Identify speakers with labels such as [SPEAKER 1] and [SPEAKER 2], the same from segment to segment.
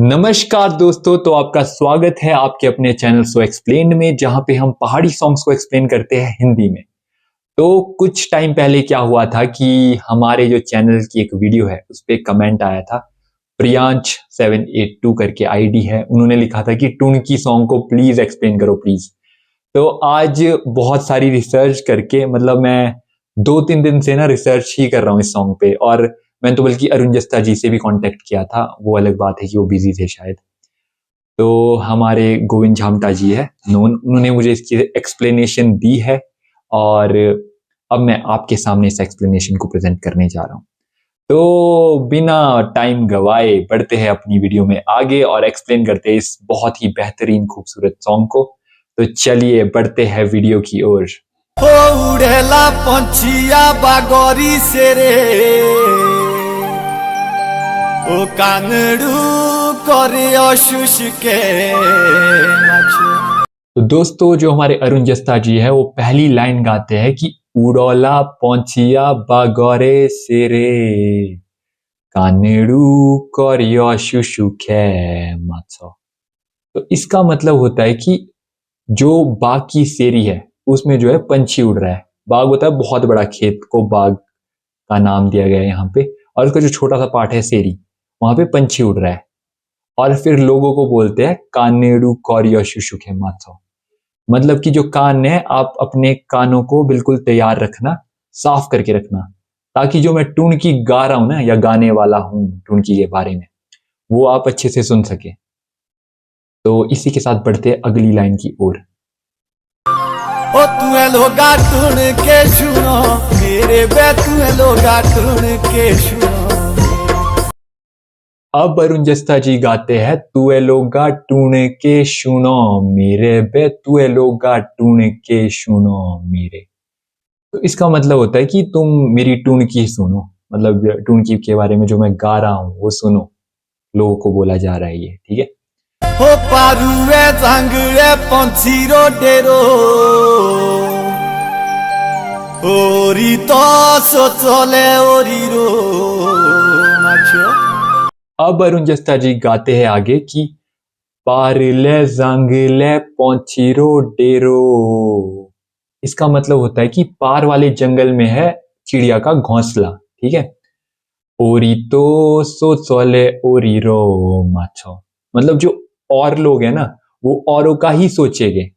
[SPEAKER 1] नमस्कार दोस्तों, तो आपका स्वागत है आपके अपने चैनल सो एक्सप्लेन में, जहां पे हम पहाड़ी सॉन्ग्स को एक्सप्लेन करते हैं हिंदी में। तो कुछ टाइम पहले क्या हुआ था कि हमारे जो चैनल की एक वीडियो है उस पे कमेंट आया था। प्रियांश 782 करके आईडी है, उन्होंने लिखा था कि टुनकी सॉन्ग को प्लीज एक्सप्लेन करो प्लीज। तो आज बहुत सारी रिसर्च करके, मतलब मैं 2-3 दिन से ना रिसर्च ही कर रहा हूँ इस सॉन्ग पे, और मैंने तो बल्कि अरुण जस्ता जी से भी कांटेक्ट किया था। वो अलग बात है कि वो बिजी थे शायद। तो हमारे गोविंद झामटा जी है नोन, उन्होंने मुझे इसकी एक्सप्लेनेशन दी है, और अब मैं आपके सामने इस एक्सप्लेनेशन को प्रेजेंट करने जा रहा हूँ। तो बिना टाइम गवाए बढ़ते हैं अपनी वीडियो में आगे और एक्सप्लेन करते हैं इस बहुत ही बेहतरीन खूबसूरत सॉन्ग को। तो चलिए बढ़ते हैं वीडियो की ओर।
[SPEAKER 2] उड़ेला पंछिया बागोरी से रे ओ कानड़ू करे अशुष के नाचे।
[SPEAKER 1] तो दोस्तों, जो हमारे अरुण जस्ता जी है वो पहली लाइन गाते हैं कि उड़ोला पंछिया बागोरे से रे कानेड़ू करियो शुशुखे माछो। तो इसका मतलब होता है कि जो बाग की सेरी है उसमें जो है पंछी उड़ रहा है। बाग होता है बहुत बड़ा, खेत को बाग का नाम दिया गया है यहाँ पे, और उसका जो छोटा सा पार्ट है सेरी, वहां पे पंछी उड़ रहा है। और फिर लोगों को बोलते हैं कानेड़ू कौरियो शुशुखे माथो। मतलब कि जो कान है, आप अपने कानों को बिल्कुल तैयार रखना, साफ करके रखना, ताकि जो मैं टुनकी गा रहा हूं ना, या गाने वाला हूं टुनकी के बारे में, वो आप अच्छे से सुन सके। तो इसी के साथ बढ़ते हैं अगली लाइन की ओर।
[SPEAKER 2] ओ तुए लोगा टून के सुनो मेरे बे, तुए लोगा टून के सुनो।
[SPEAKER 1] अब अरुण जस्ता जी गाते हैं तुए लोगा टूण के सुनो मेरे बे, तुए लोगा टूण के सुनो मेरे। तो इसका मतलब होता है कि तुम मेरी टुनकी सुनो, मतलब टुनकी के बारे में जो मैं गा रहा हूं वो सुनो। लोगों को बोला जा रहा है ये, ठीक है।
[SPEAKER 2] ओ पारुए जांगड़े पंछी रो डेरो ओरी तो सोचले ओरी रो नाचो।
[SPEAKER 1] अब अरुण जस्ता जी गाते हैं आगे कि पारले जंगले पौंछीरो डेरो। इसका मतलब होता है कि पार वाले जंगल में है चिड़िया का घोंसला, ठीक है। ओरी तो सोचले ओरी रो माछो, मतलब जो और लोग हैं ना, वो औरों का ही सोचेंगे,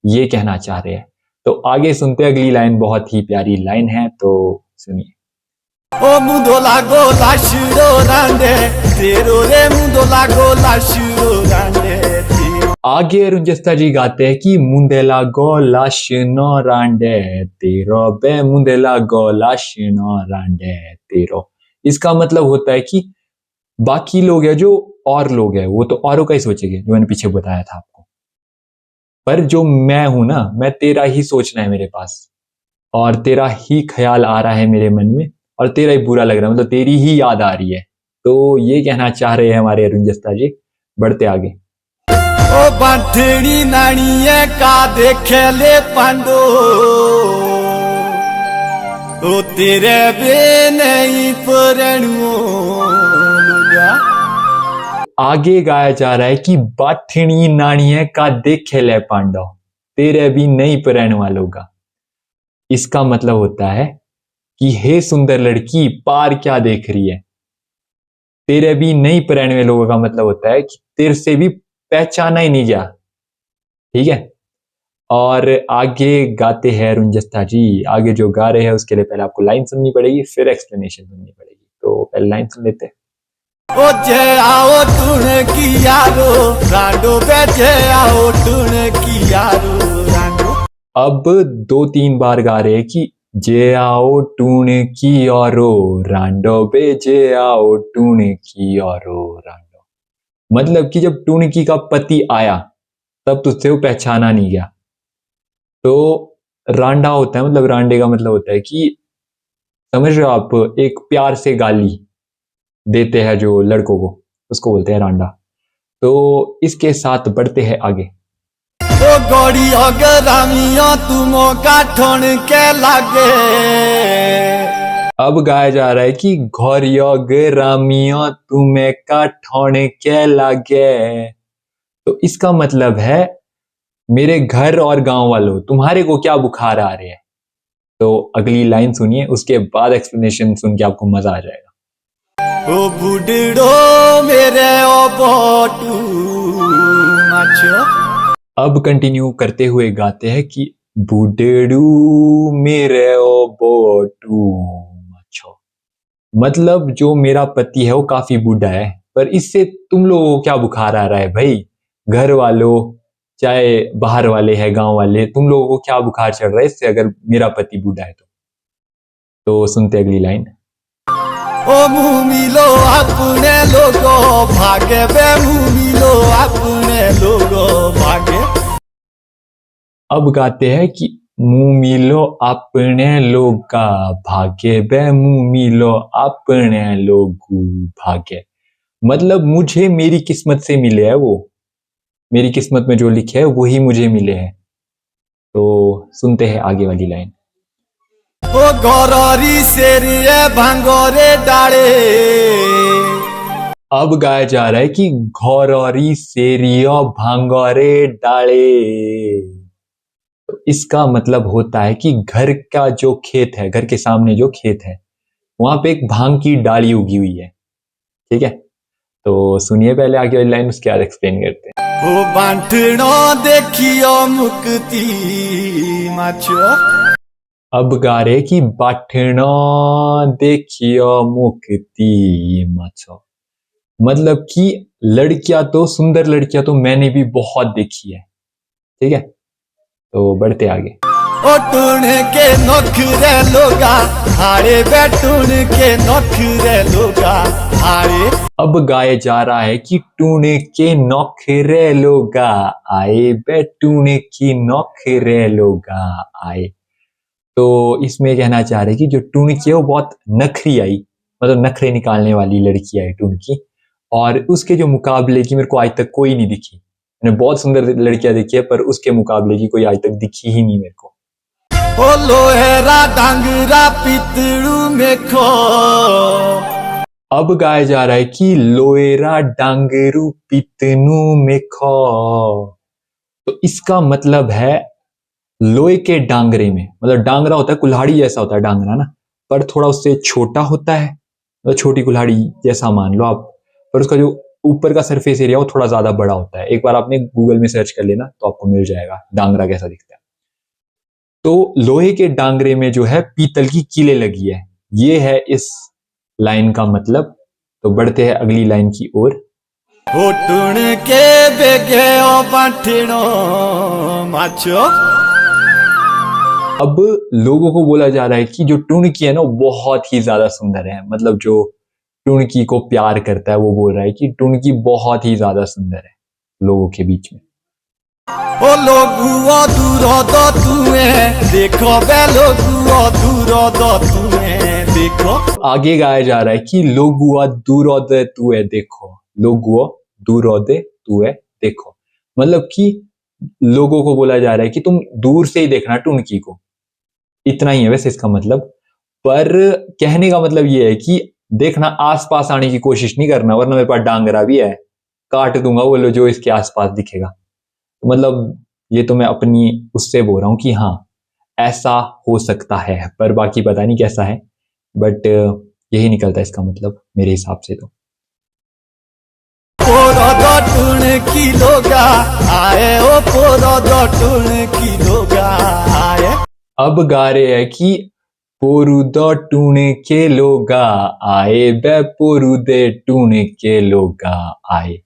[SPEAKER 1] ये कहना चाह रहे हैं। तो आगे सुनते हैं, अगली लाइन बहुत ही प्यारी लाइन है, तो सुनिए।
[SPEAKER 2] ओ मुंदो लागो लाशुरो रांडे तेरो रे, मुंदो लागो लाशुरो रांडे तेरो।
[SPEAKER 1] आगे अरुण जस्ता जी गाते हैं कि मुंदेला गो लाश नो रांडे तेरो बे, मुंदेला गो लाश नो रांडे तेरो। इसका मतलब होता है कि बाकी लोग है, जो और लोग है, वो तो औरों का ही सोचेंगे, जो मैंने पीछे बताया था आपको। पर जो मैं हूं ना, मैं तेरा ही सोचना है मेरे पास, और तेरा ही ख्याल आ रहा है मेरे मन में, और तेरा ही बुरा लग रहा है, मतलब तेरी ही याद आ रही है। तो ये कहना चाह रहे हैं हमारे अरुण जस्ता जी। बढ़ते आगे।
[SPEAKER 2] ओ बांधड़ी नाणिये का देखे ले पांडो ओ तेरे बे नहीं परणुओ लुगा।
[SPEAKER 1] आगे गाया जा रहा है कि बाठिणी नाणिये का देखे ले पांडव तेरे भी नहीं परैन वालों का। इसका मतलब होता है कि हे सुंदर लड़की, पार क्या देख रही है। तेरे भी नहीं परैन लोगों का मतलब होता है कि तेरे से भी पहचाना ही नहीं गया, ठीक है। और आगे गाते हैं अरुण जस्ता जी। आगे जो गा रहे हैं उसके लिए पहले आपको लाइन सुननी पड़ेगी, फिर एक्सप्लेनेशन सुननी पड़ेगी। तो पहले लाइन सुन लेते हैं।
[SPEAKER 2] ओ जे आओ टूण की यारो रांडो बे, जे आओ टूण की यारो रांडो।
[SPEAKER 1] अब 2-3 बार गा रहे हैं कि जे आओ टूण की औरो रांडो बे, जे आओ टूण की औरो रांडो। मतलब कि जब टूणकी का पति आया तब तुझसे वो पहचाना नहीं गया। तो रांडा होता है, मतलब रांडे का मतलब होता है कि, समझ रहे हो आप, एक प्यार से गाली देते हैं जो लड़कों को, उसको बोलते हैं रांडा। तो इसके साथ बढ़ते हैं आगे।
[SPEAKER 2] ओ गौड़ी अगर रामिया तुमो का ठोन के लागे
[SPEAKER 1] अब गाया जा रहा है कि घोरियो ग्रामियो तुम्हें का ठोने के लागे। तो इसका मतलब है मेरे घर और गांव वालों तुम्हारे को क्या बुखार आ रहे हैं। तो अगली लाइन सुनिए, उसके बाद एक्सप्लेनेशन सुन के आपको मजा आ जाएगा।
[SPEAKER 2] ओ बुडड़ो मेरे ओ बोटू माचो।
[SPEAKER 1] अब कंटिन्यू करते हुए गाते हैं कि बूढ़ड़ू मेरे ओ बोटू मच्छो। मतलब जो मेरा पति है वो काफी बूढ़ा है, पर इससे तुम लोगों को क्या बुखार आ रहा है भाई। घर वालों चाहे बाहर वाले हैं गांव वाले, तुम लोगों को क्या बुखार चढ़ रहा है इससे अगर मेरा पति बूढ़ा है तो सुनते अगली लाइन।
[SPEAKER 2] ओ मुमिलो अपने लोगो भागे बे मुमिलो अपने लोगो भागे।
[SPEAKER 1] अब गाते हैं कि मुंह मिलो अपने लोगा भागे बे मुंह मिलो अपने लोगू भागे। मतलब मुझे मेरी किस्मत से मिले है वो, मेरी किस्मत में जो लिखे है वही मुझे मिले हैं। तो सुनते हैं आगे वाली लाइन।
[SPEAKER 2] ओ गौरी शेरिए भांगोरे डाले।
[SPEAKER 1] अब गाया जा रहा है कि घोरौरी सेरियो भांगोरे डाले। तो इसका मतलब होता है कि घर का जो खेत है, घर के सामने जो खेत है वहां पे एक भांग की डाली उगी हुई है। ठीक है, तो सुनिए पहले आगे वाली लाइन, उसके बाद एक्सप्लेन करते हैं।
[SPEAKER 2] ओ बांटनो देखियो मुक्ति माचो।
[SPEAKER 1] अब गा रहे कि बाठना देखियो मुक्ति मचो। मतलब कि लड़कियां तो, सुंदर लड़कियां तो मैंने भी बहुत देखी है। ठीक है, तो बढ़ते आगे।
[SPEAKER 2] ओ टूण के नखरे लोगा हारे बैठूण के नखरे लोगा हारे।
[SPEAKER 1] अब गाए जा रहा है कि टूने के नौखरे लोगा आए बे, टूने की नौखरे लोगा आए। तो इसमें कहना चाह रहे कि जो टुनकी है वो बहुत नखरी आई, मतलब नखरे निकालने वाली लड़की आई टुनकी। और उसके जो मुकाबले की मेरे को आज तक कोई नहीं दिखी। मैंने बहुत सुंदर लड़कियां देखी है पर उसके मुकाबले की कोई आज तक दिखी ही नहीं मेरे को।
[SPEAKER 2] ओ लोहेरा डांगरा पितड़ू में खो।
[SPEAKER 1] अब गाया जा रहा है कि लोएरा डांगरू पितनू में खो। तो इसका मतलब है लोहे के डांगरे में, मतलब डांगरा होता है कुल्हाड़ी जैसा होता है डांगरा ना, पर थोड़ा उससे छोटा होता है, मतलब छोटी कुल्हाड़ी जैसा मान लो आप। पर उसका जो ऊपर का सरफेस एरिया वो थोड़ा ज्यादा बड़ा होता है। एक बार आपने गूगल में सर्च कर लेना तो आपको मिल जाएगा डांगरा कैसा दिखता है। तो लोहे के डांगरे में जो है पीतल की कीलें लगी है, ये है इस लाइन का मतलब। तो बढ़ते हैं अगली लाइन की ओर।
[SPEAKER 2] ओ टूण के बेगे ओ बांटनो माचो।
[SPEAKER 1] अब लोगों को बोला जा रहा है कि जो टुनकी है ना वो बहुत ही ज्यादा सुंदर है। मतलब जो टुनकी को प्यार करता है वो बोल रहा है कि टुनकी बहुत ही ज्यादा सुंदर है लोगों के बीच में।
[SPEAKER 2] ओ लोगुओ दूरो दो तुम्हें देखो बे लोगुओ दूरो दो तुम्हें देखो।
[SPEAKER 1] आगे गाया जा रहा है कि लोगुआ दूरोदे तुए देखो, लोगुओ दूरोदे तुए देखो। मतलब कि लोगों को बोला जा रहा है कि तुम दूर से ही देखना टुनकी को। इतना ही है वैसे इसका मतलब, पर कहने का मतलब ये है कि देखना, आसपास आने की कोशिश नहीं करना, वरना मेरे पास डांगरा भी है, काट दूंगा वो लो जो इसके आसपास दिखेगा। तो मतलब ये तो मैं अपनी उससे बोल रहा हूँ कि हाँ ऐसा हो सकता है, पर बाकी पता नहीं कैसा है। बट यही निकलता है इसका मतलब मेरे हिसाब से तो।
[SPEAKER 2] पोरो दो टूण की लोगा आए ओ पोरो दो टूण की लोगा आए।
[SPEAKER 1] अब गा रहे हैं कि पोरुदो टूणे के लोगा आए बे, पोरुदे टूणे के लोगा आए।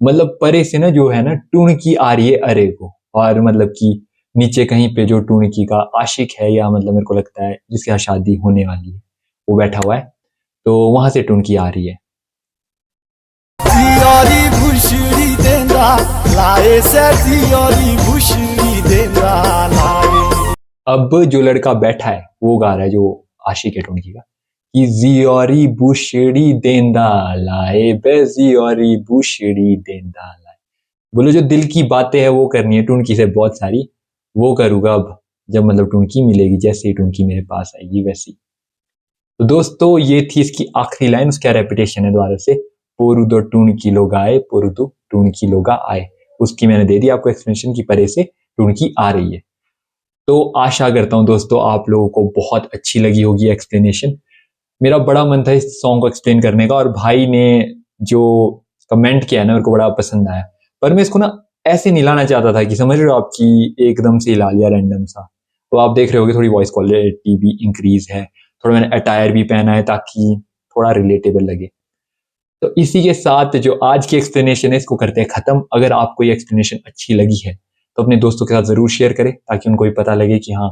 [SPEAKER 1] मतलब परे से ना जो है ना टुणकी आ रही है अरे को, और मतलब कि नीचे कहीं पे जो टुणकी का आशिक है, या मतलब मेरे को लगता है जिसके यहाँ शादी होने वाली है वो बैठा हुआ है, तो वहां से टुणकी आ रही है।
[SPEAKER 2] जियोरी भुषड़ी देंदा लाए से जियोरी भुषड़ी देंदा लाए।
[SPEAKER 1] अब जो लड़का बैठा है वो गा रहा है, जो आशिक है टुणकी का, कि जियोरी बुशड़ी देंदा लाए बे, जियोरी बुशड़ी देंदा लाए। बोलो जो दिल की बातें है वो करनी है टुनकी से बहुत सारी, वो करूंगा अब जब मतलब टुनकी मिलेगी, जैसे ही टुनकी मेरे पास आएगी वैसी। तो दोस्तों ये थी इसकी आखिरी लाइन, उसका रेपिटेशन है दोबारा से, पोरुदो टूणकी लोगा आए, पोरुदो टूणकी लोगा आए। उसकी मैंने दे दी आपको एक्सप्लेनेशन की परे से टूणकी आ रही है। तो आशा करता हूँ दोस्तों आप लोगों को बहुत अच्छी लगी होगी एक्सप्लेनेशन। मेरा बड़ा मन था इस सॉन्ग को एक्सप्लेन करने का, और भाई ने जो कमेंट किया ना मेरे को बड़ा पसंद आया। पर मैं इसको ना ऐसे नहीं लाना चाहता था कि समझ रहे हो आपकी एकदम से हिला लिया रैंडम सा। तो आप देख रहे होगे थोड़ी वॉइस क्वालिटी भी इंक्रीज है, थोड़ा मैंने अटायर भी पहना है ताकि थोड़ा रिलेटेबल लगे। तो इसी के साथ जो आज की एक्सप्लेनेशन है इसको करते हैं खत्म। अगर आपको ये एक्सप्लेनेशन अच्छी लगी है तो अपने दोस्तों के साथ जरूर शेयर करें ताकि उनको भी पता लगे कि हाँ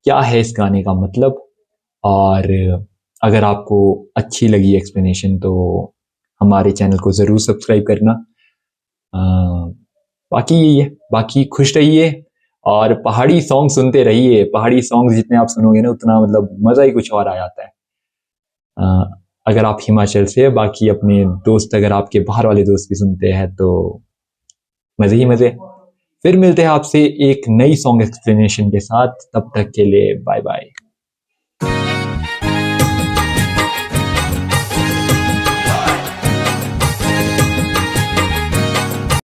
[SPEAKER 1] क्या है इस गाने का मतलब। और अगर आपको अच्छी लगी एक्सप्लेनेशन तो हमारे चैनल को ज़रूर सब्सक्राइब करना। बाकी यही है, बाकी खुश रहिए और पहाड़ी सॉन्ग सुनते रहिए। पहाड़ी सॉन्ग जितने आप सुनोगे ना उतना मतलब मज़ा ही कुछ और आ जाता है। अगर आप हिमाचल से, बाकी अपने दोस्त अगर आपके बाहर वाले दोस्त भी सुनते हैं तो मज़े ही मज़े। फिर मिलते हैं आपसे एक नई सॉन्ग एक्सप्लेनेशन के साथ, तब तक के लिए बाय बाय।